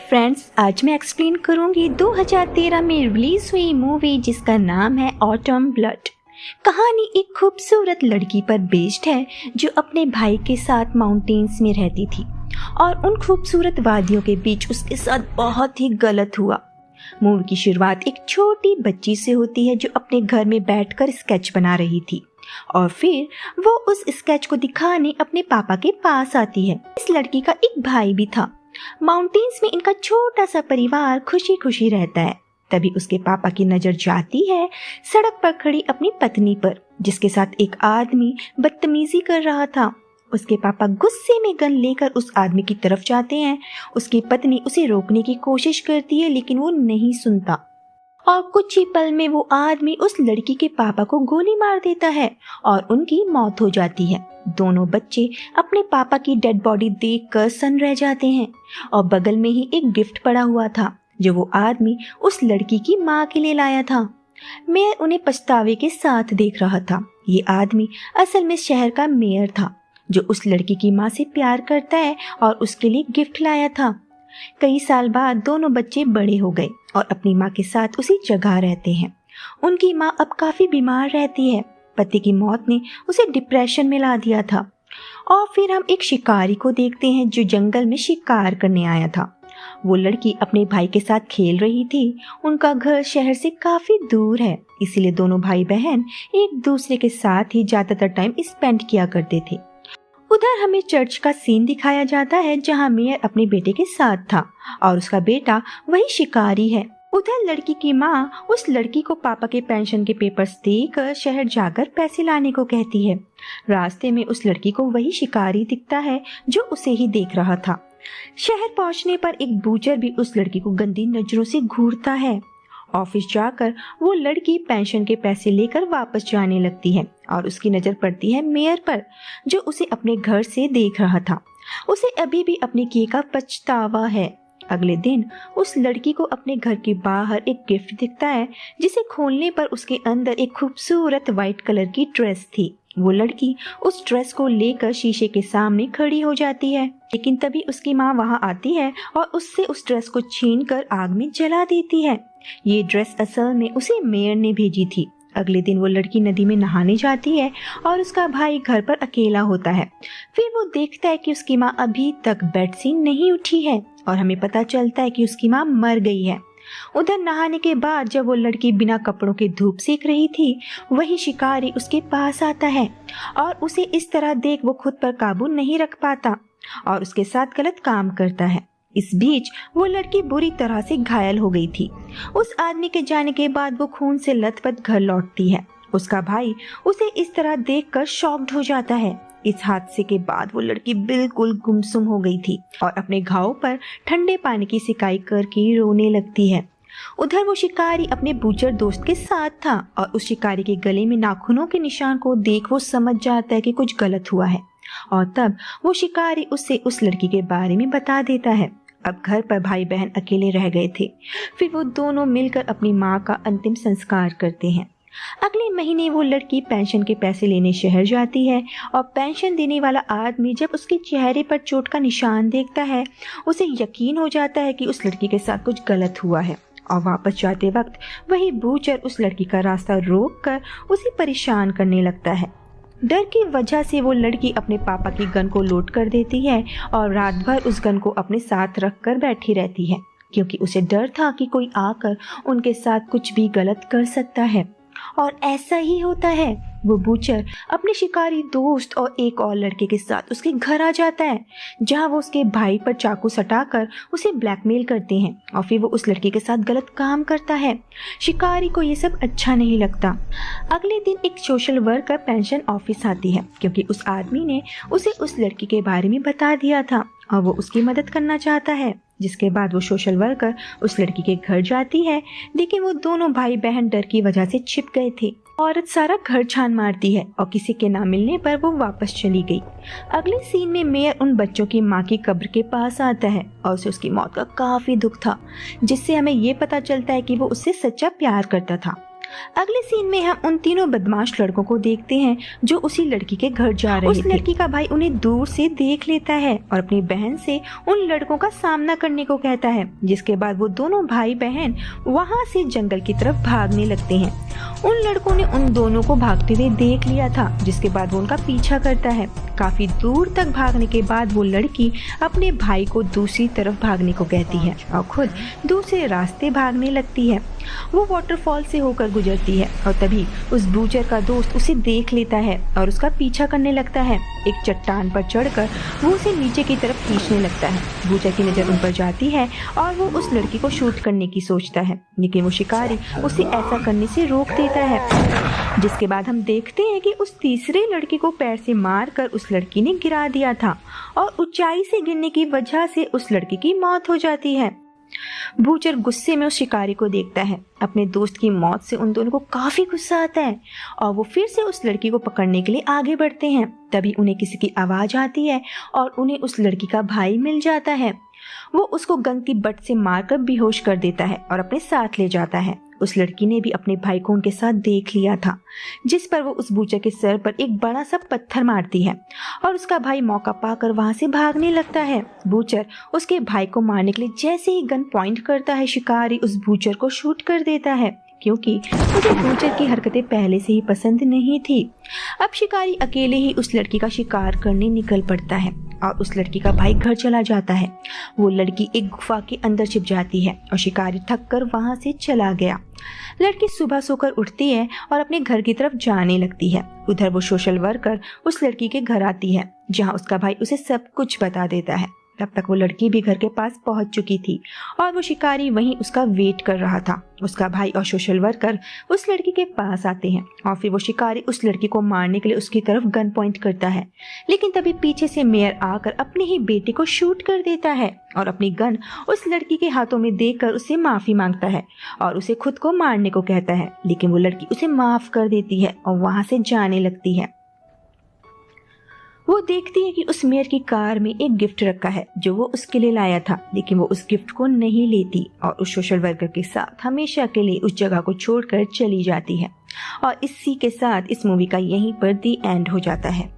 Friends, आज मैं explain करूंगी 2013 में रिलीज हुई मूवी जिसका नाम है ऑटम ब्लड। कहानी एक खूबसूरत लड़की पर बेस्ड है जो अपने भाई के साथ माउंटेन्स में रहती थी और उन खूबसूरत वादियों के बीच उसके साथ बहुत ही गलत हुआ। मूवी की शुरुआत एक छोटी बच्ची से होती है जो अपने घर में बैठकर स्केच बना रही थी और फिर वो उस स्केच को दिखाने अपने पापा के पास आती है। इस लड़की का एक भाई भी था। माउंटेन्स में इनका छोटा सा परिवार खुशी खुशी रहता है। तभी उसके पापा की नजर जाती है सड़क पर खड़ी अपनी पत्नी पर, जिसके साथ एक आदमी बदतमीजी कर रहा था। उसके पापा गुस्से में गन लेकर उस आदमी की तरफ जाते हैं। उसकी पत्नी उसे रोकने की कोशिश करती है लेकिन वो नहीं सुनता और कुछ ही पल में वो आदमी उस लड़की के पापा को गोली मार देता है और उनकी मौत हो जाती है। दोनों बच्चे अपने पापा की डेड बॉडी देखकर सन्न रह जाते हैं और बगल में ही एक गिफ्ट पड़ा हुआ था जो वो आदमी उस लड़की की माँ के लिए लाया था। मेयर उन्हें पछतावे के साथ देख रहा था। ये आदमी असल में शहर का मेयर था जो उस लड़की की माँ से प्यार करता है और उसके लिए गिफ्ट लाया था। कई साल बाद दोनों बच्चे बड़े हो गए और अपनी माँ के साथ उसी जगह रहते हैं। उनकी माँ अब काफी बीमार रहती है। पति की मौत ने उसे डिप्रेशन में ला दिया था। और फिर हम एक शिकारी को देखते हैं जो जंगल में शिकार करने आया था। वो लड़की अपने भाई के साथ खेल रही थी। उनका घर शहर से काफी दूर है, इसीलिए दोनों भाई बहन एक दूसरे के साथ ही ज्यादातर टाइम स्पेंड किया करते थे। उधर हमें चर्च का सीन दिखाया जाता है जहां मेयर अपने बेटे के साथ था और उसका बेटा वही शिकारी है। उधर लड़की की माँ उस लड़की को पापा के पेंशन के पेपर्स देकर शहर जाकर पैसे लाने को कहती है। रास्ते में उस लड़की को वही शिकारी दिखता है जो उसे ही देख रहा था। शहर पहुंचने पर एक बूचर भी उस लड़की को गंदी नजरों से घूरता है। ऑफिस जाकर वो लड़की पेंशन के पैसे लेकर वापस जाने लगती है और उसकी नजर पड़ती है मेयर पर जो उसे अपने घर से देख रहा था। उसे अभी भी अपने किए का पछतावा है। अगले दिन उस लड़की को अपने घर के बाहर एक गिफ्ट दिखता है जिसे खोलने पर उसके अंदर एक खूबसूरत व्हाइट कलर की ड्रेस थी। वो लड़की उस ड्रेस को लेकर शीशे के सामने खड़ी हो जाती है लेकिन तभी उसकी माँ वहाँ आती है और उससे उस ड्रेस को छीनकर आग में जला देती है। ये ड्रेस असल में उसे मेयर ने भेजी थी। अगले दिन वो लड़की नदी में नहाने जाती है और उसका भाई घर पर अकेला होता है। फिर वो देखता है कि उसकी माँ अभी तक बेड से नहीं उठी है और हमें पता चलता है कि उसकी माँ मर गई है। उधर नहाने के बाद जब वो लड़की बिना कपड़ों के धूप सेक रही थी, वही शिकारी उसके पास आता है और उसे इस तरह देख वो खुद पर काबू नहीं रख पाता और उसके साथ गलत काम करता है। इस बीच वो लड़की बुरी तरह से घायल हो गई थी। उस आदमी के जाने के बाद वो खून से लथपथ घर लौटती है। उसका भाई उसे इस तरह देखकर शॉक्ड हो जाता है। इस हादसे के बाद वो लड़की बिल्कुल गुमसुम हो गई थी और अपने घाव पर ठंडे पानी की सिकाई करके रोने लगती है। उधर वो शिकारी अपने बूचर दोस्त के साथ था और उस शिकारी के गले में नाखूनों के निशान को देख वो समझ जाता है कि कुछ गलत हुआ है और तब वो शिकारी उससे उस लड़की के बारे में बता देता है। अब घर पर भाई बहन अकेले रह गए थे। फिर वो दोनों मिलकर अपनी माँ का अंतिम संस्कार करते हैं। अगले महीने वो लड़की पेंशन के पैसे लेने शहर जाती है और पेंशन देने वाला आदमी जब उसके चेहरे पर चोट का निशान देखता है उसे यकीन हो जाता है कि उस लड़की के साथ कुछ गलत हुआ है और वापस जाते वक्त वही बूचर उस लड़की का रास्ता रोककर उसे परेशान करने लगता है। डर की वजह से वो लड़की अपने पापा की गन को लोड कर देती है और रात भर उस गन को अपने साथ रखकर बैठी रहती है क्योंकि उसे डर था कि कोई आकर उनके साथ कुछ भी गलत कर सकता है। और ऐसा ही होता है। वो बूचर अपने शिकारी दोस्त और एक और लड़के के साथ उसके घर आ जाता है जहां वो उसके भाई पर चाकू सटाकर उसे ब्लैकमेल करते हैं और फिर वो उस लड़के के साथ गलत काम करता है। शिकारी को ये सब अच्छा नहीं लगता। अगले दिन एक सोशल वर्कर पेंशन ऑफिस आती है क्योंकि उस आदमी ने उसे उस लड़की के बारे में बता दिया था और वो उसकी मदद करना चाहता है। जिसके बाद वो सोशल वर्कर उस लड़की के घर जाती है लेकिन वो दोनों भाई बहन डर की वजह से छिप गए थे। औरत सारा घर छान मारती है और किसी के ना मिलने पर वो वापस चली गई। अगले सीन में मेयर उन बच्चों की माँ की कब्र के पास आता है और उसे उसकी मौत का काफी दुख था जिससे हमें ये पता चलता है कि वो उससे सच्चा प्यार करता था। अगले सीन में हम उन तीनों बदमाश लड़कों को देखते हैं जो उसी लड़की के घर जा रहे थे। उस लड़की का भाई उन्हें दूर से देख लेता है और अपनी बहन से उन लड़कों का सामना करने को कहता है, जिसके बाद वो दोनों भाई बहन वहाँ से जंगल की तरफ भागने लगते हैं। उन लड़कों ने उन दोनों को भागते हुए देख लिया था, जिसके बाद वो उनका पीछा करता है। काफी दूर तक भागने के बाद वो लड़की अपने भाई को दूसरी तरफ भागने को कहती है और खुद दूसरे रास्ते भागने लगती है। वो वाटरफॉल से होकर गुजरती है और तभी उस बूचर का दोस्त उसे देख लेता है और उसका पीछा करने लगता है। एक चट्टान पर चढ़कर वो उसे नीचे की तरफ खींचने लगता है। बूचर की नजर उन पर जाती है और वो उस लड़की को शूट करने की सोचता है, लेकिन वो शिकारी उसे ऐसा करने से रोक देता है। जिसके बाद हम देखते हैं कि उस तीसरे लड़के को पैर से मारकर उस लड़की ने गिरा दिया था और ऊंचाई से गिरने की वजह से उस लड़की की मौत हो जाती है। बूचर गुस्से में उस शिकारी को देखता है। अपने दोस्त की मौत से उन दोनों को काफी गुस्सा आता है और वो फिर से उस लड़की को पकड़ने के लिए आगे बढ़ते हैं। तभी उन्हें किसी की आवाज आती है और उन्हें उस लड़की का भाई मिल जाता है। वो उसको गन की बट से मारकर बेहोश कर देता है और अपने साथ ले जाता है। उस लड़की ने भी अपने भाई को उनके साथ देख लिया था, जिस पर वो उस बूचर के सर पर एक बड़ा सा पत्थर मारती है और उसका भाई मौका पाकर वहां से भागने लगता है। बूचर उसके भाई को मारने के लिए जैसे ही गन पॉइंट करता है, शिकारी उस बूचर को शूट कर देता है, क्योंकि मुझे बूचर की हरकतें पहले से ही पसंद नहीं थी। अब शिकारी अकेले ही उस लड़की का शिकार करने निकल पड़ता है और उस लड़की का भाई घर चला जाता है। वो लड़की एक गुफा के अंदर छिप जाती है और शिकारी थक कर वहां से चला गया। लड़की सुबह सोकर उठती है और अपने घर की तरफ जाने लगती है। उधर वो सोशल वर्कर उस लड़की के घर आती है, जहां उसका भाई उसे सब कुछ बता देता है। तब तक वो लड़की भी घर के पास पहुंच चुकी थी और वो शिकारी वहीं उसका वेट कर रहा था। उसका भाई और सोशल वर्कर उस लड़की के पास आते हैं और फिर वो शिकारी उस लड़की को मारने के लिए उसकी तरफ गन पॉइंट करता है, लेकिन तभी पीछे से मेयर आकर अपने ही बेटे को शूट कर देता है और अपनी गन उस लड़की के हाथों में देकर उससे माफी मांगता है और उसे खुद को मारने को कहता है, लेकिन वो लड़की उसे माफ कर देती है और वहां से जाने लगती है। वो देखती है कि उस मेयर की कार में एक गिफ्ट रखा है जो वो उसके लिए लाया था, लेकिन वो उस गिफ्ट को नहीं लेती और उस सोशल वर्कर के साथ हमेशा के लिए उस जगह को छोड़कर चली जाती है। और इसी के साथ इस मूवी का यहीं पर दी एंड हो जाता है।